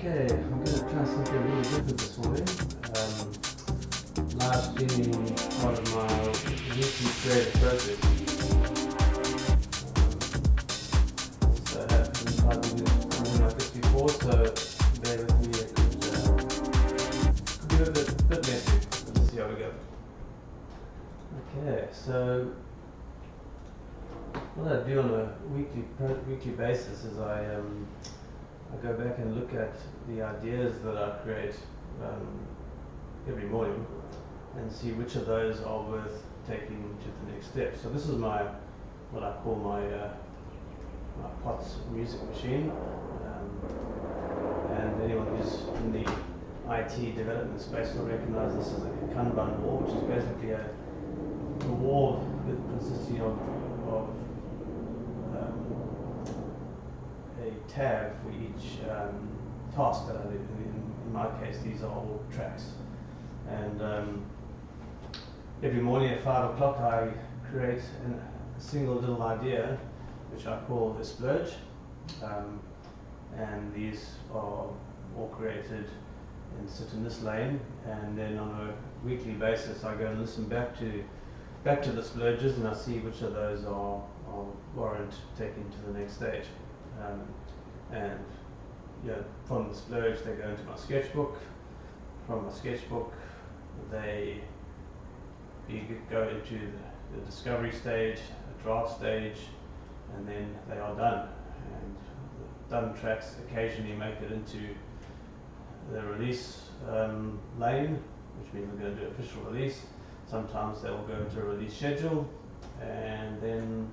Okay, I'm going to try something a little different this morning. Live streaming part of my weekly creative process. So I haven't tried to do something like this before, so bear with me. It could be a bit messy, but let's see how we go. Okay, so what I do on a weekly basis is I go back and look at the ideas that I create every morning and see which of those are worth taking to the next step. So this is what I call my POTS music machine, and anyone who's in the IT development space will recognize this as a Kanban wall, which is basically a wall consisting of a tab for each task that I do. In my case, these are all tracks. And every morning at 5 o'clock, I create a single little idea, which I call a splurge. And these are all created and sit in this lane. And then on a weekly basis, I go and listen back to the splurges, and I see which of those are warrant taking to the next stage. And from the splurge they go into my sketchbook. From my sketchbook they go into the discovery stage, the draft stage, and then they are done. And the done tracks occasionally make it into the release lane, which means we're going to do official release. Sometimes they will go into a release schedule, and then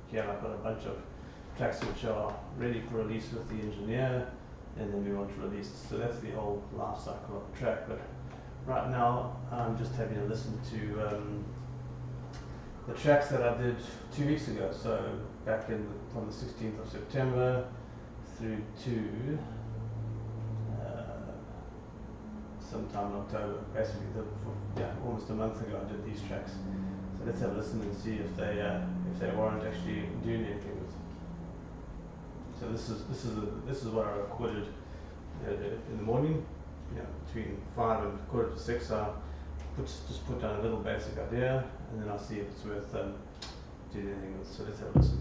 here I've got a bunch of tracks which are ready for release with the engineer, and then we want to release. So that's the whole life cycle of a track. But right now I'm just having a listen to the tracks that I did 2 weeks ago. So back from the 16th of September through to sometime in October. Basically, almost a month ago I did these tracks. So let's have a listen and see if they warrant actually doing anything with. So this is what I recorded in the morning, between 5 and 5:45. I just put down a little basic idea, and then I'll see if it's worth doing anything with. So let's have a listen.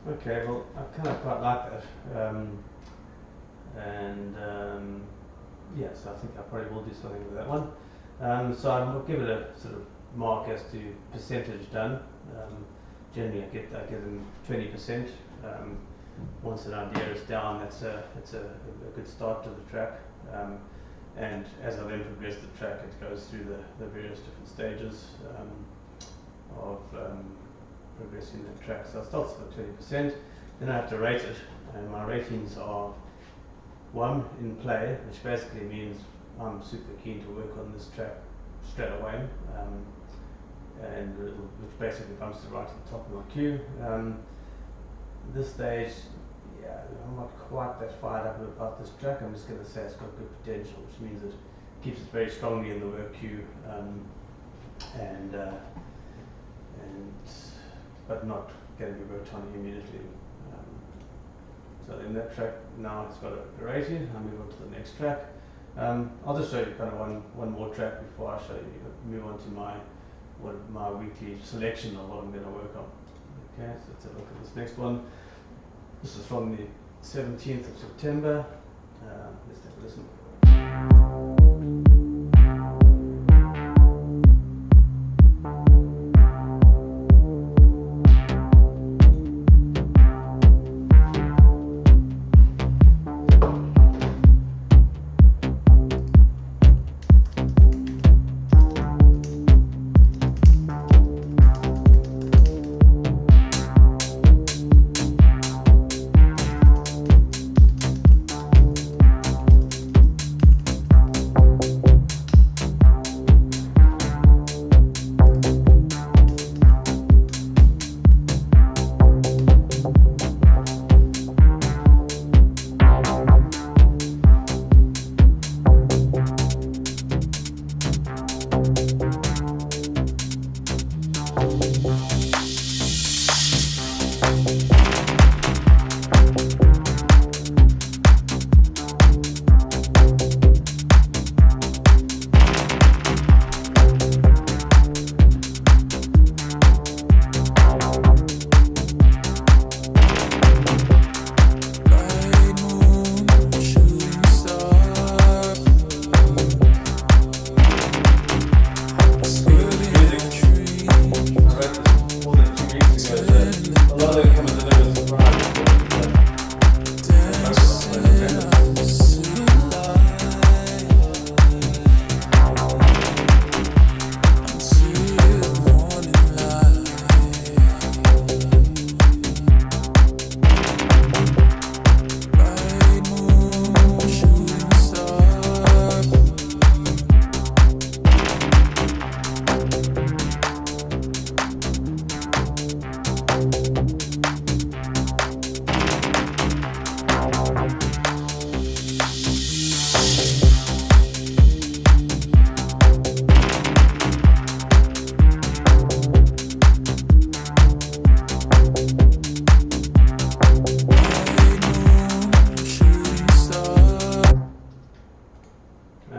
Okay, well, I kind of quite like that, so I think I probably will do something with that one. So I'll give it a sort of mark as to percentage done. Generally, I give them 20%. Once an idea is down, it's a good start to the track. And as I then progress the track, it goes through the various different stages of progressing the track. So it starts with 20%, then I have to rate it, and my ratings are 1 in play, which basically means I'm super keen to work on this track straight away, which basically bumps it right to the top of my queue. at this stage, yeah, I'm not quite that fired up about this track. I'm just going to say it's got good potential, which means it keeps it very strongly in the work queue, and but not going to be worked on immediately. So in that track now it's got a rating. I'll move on to the next track. I'll just show you kind of one more track before I show you, move on to my weekly selection of what I'm going to work on. Okay, so let's have a look at this next one. This is from the 17th of September. Let's take a listen.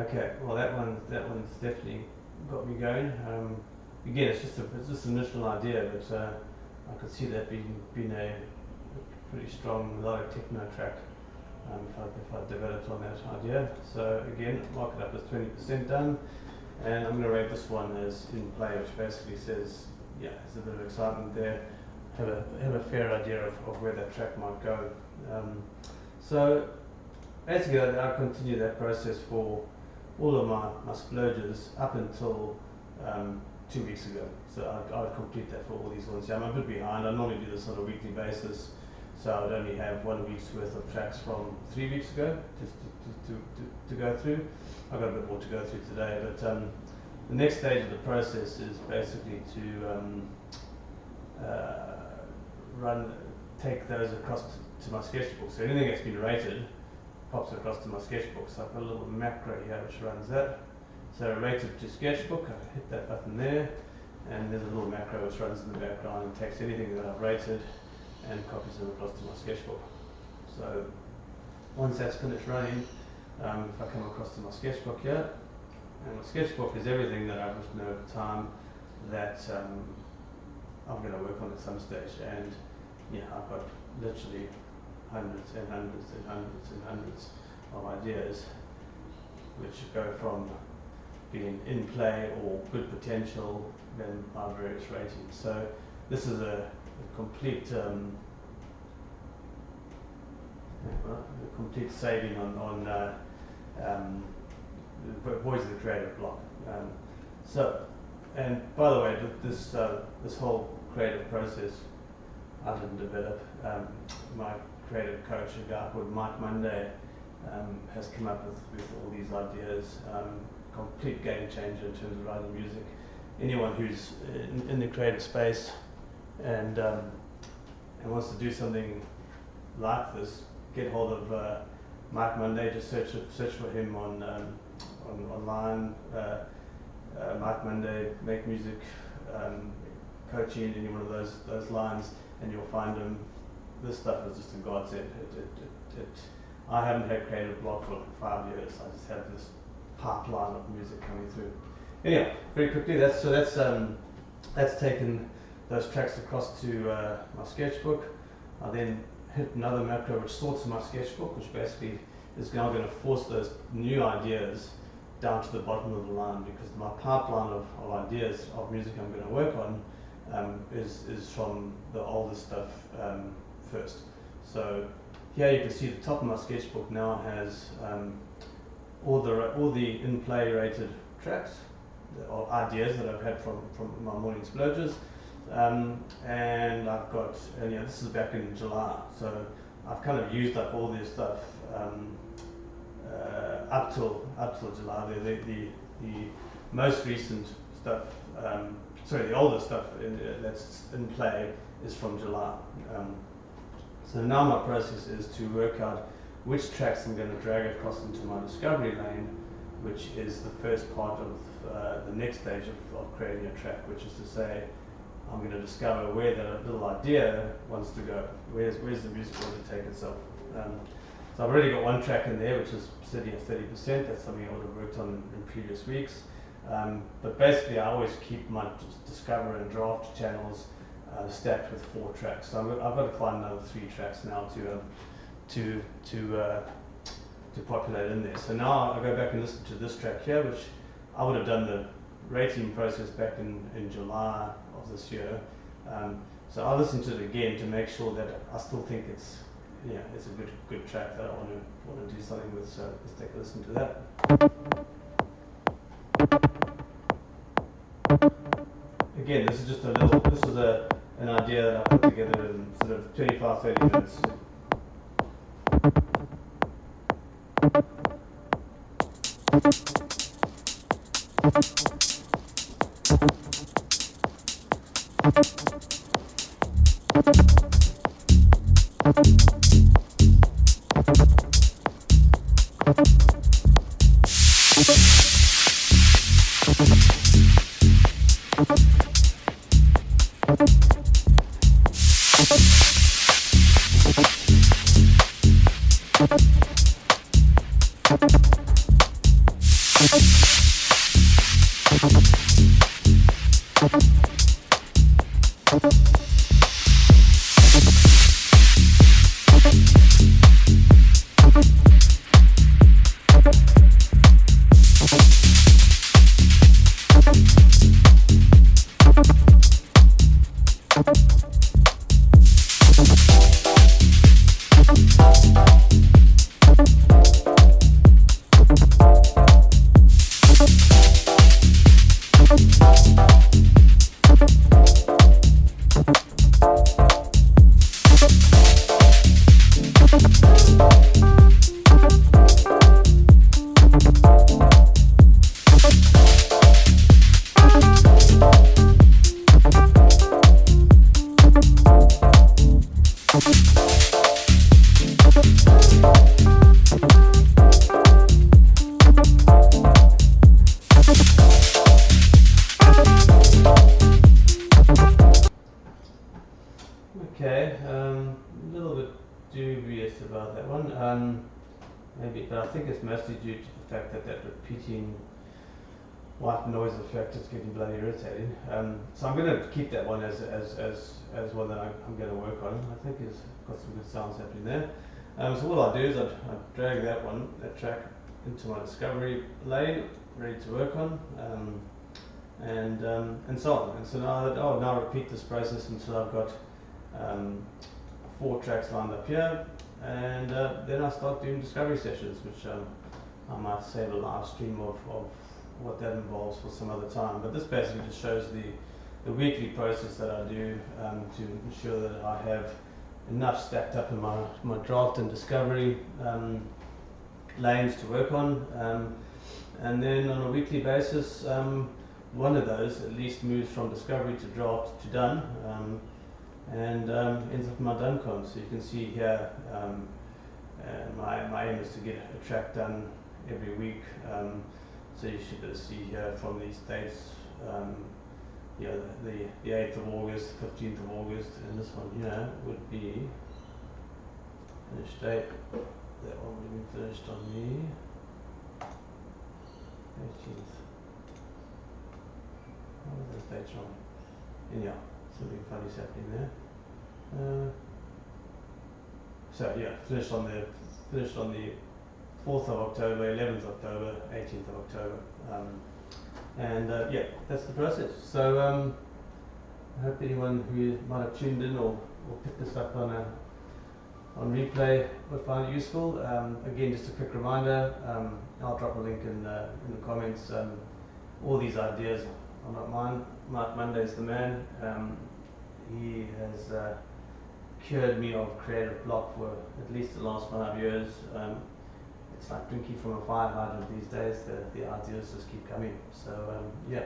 Okay, well that one's definitely got me going. Again, it's just an initial idea, but I could see that being a pretty strong melodic techno track if I developed on that idea. So again, mark it up as 20% done, and I'm going to rate this one as in play, which basically says, yeah, there's a bit of excitement there. Have a fair idea of where that track might go. So basically, I continue that process for all of my splurges up until 2 weeks ago. So I would complete that for all these ones. Yeah, I'm a bit behind. I normally do this on a weekly basis, so I would only have 1 week's worth of tracks from 3 weeks ago just to go through. I've got a bit more to go through today, but the next stage of the process is basically to take those across to my sketchbook. So anything that's been rated pops across to my sketchbook. So I've got a little macro here which runs that. So rated to sketchbook, I hit that button there, and there's a little macro which runs in the background and takes anything that I've rated and copies them across to my sketchbook. So once that's finished running, if I come across to my sketchbook here, and my sketchbook is everything that I've written over time that I'm going to work on at some stage, and yeah, I've got literally hundreds and hundreds and hundreds and hundreds of ideas which go from being in play or good potential, then our various ratings. So this is a complete saving on Voice of the Creative block. So, and by the way, this whole creative process I didn't develop. My creative coach, a guy called Mike Monday, has come up with all these ideas. Complete game changer in terms of writing music. Anyone who's in the creative space and and wants to do something like this, get hold of Mike Monday. Just search for him on online. Mike Monday, make music, coaching, any one of those lines, and you'll find him. This stuff is just a godsend. I haven't had creative block for like 5 years. I just have this pipeline of music coming through. Anyway, very quickly, that's taken those tracks across to my sketchbook. I then hit another macro which sorts my sketchbook, which basically is now going to force those new ideas down to the bottom of the line, because my pipeline of ideas of music I'm going to work on is from the older stuff first. So here you can see the top of my sketchbook now has all the in-play rated tracks or ideas that I've had from my morning splurges, and I've got, and yeah, this is back in July, so I've kind of used up all this stuff up till July. The most recent stuff, the older stuff that's in play is from July. So now my process is to work out which tracks I'm going to drag across into my discovery lane, which is the first part of the next stage of creating a track, which is to say I'm going to discover where that little idea wants to go. Where's the music going to take itself? So I've already got one track in there, which is sitting at 30%. That's something I would have worked on in previous weeks. But basically, I always keep my discover and draft channels stacked with 4 tracks. So I've got to find another 3 tracks now to populate in there. So now I go back and listen to this track here, which I would have done the rating process back in July of this year. So I'll listen to it again to make sure that I still think it's a good track that I want to do something with. So let's take a listen to that. Again, this is just an idea that I put together in sort of 25-30 minutes. Okay, a little bit dubious about that one. Maybe, but I think it's mostly due to the fact that repeating white noise effect is getting bloody irritating. So I'm going to keep that one as one that I'm going to work on. I think it's got some good sounds happening there. So what I'll do is I drag that track into my discovery lane, ready to work on, and so on. And so now I'll repeat this process until I've got 4 tracks lined up here, and then I start doing discovery sessions, which I might save a live stream of what that involves for some other time. But this basically just shows the weekly process that I do to ensure that I have enough stacked up in my draft and discovery lanes to work on, and then on a weekly basis one of those at least moves from discovery to draft to done. and ends up in my Duncombe. So you can see here, my aim is to get a track done every week. So you should see here from these dates, yeah, the 8th of August, 15th of August, and this one here would be finished date. That one would be finished on the 18th. What are those dates wrong? Anyhow, something funny's happening there. So yeah, finished on the 4th of October, 11th of October, 18th of October, and yeah, that's the process. So I hope anyone who might have tuned in or picked this up on replay would find it useful. Again, just a quick reminder, I'll drop a link in the comments. All these ideas are not mine. Mark Monday's the man. He has cured me of creative block for at least the last 5 years. It's like drinking from a fire hydrant these days. The ideas just keep coming. So yeah.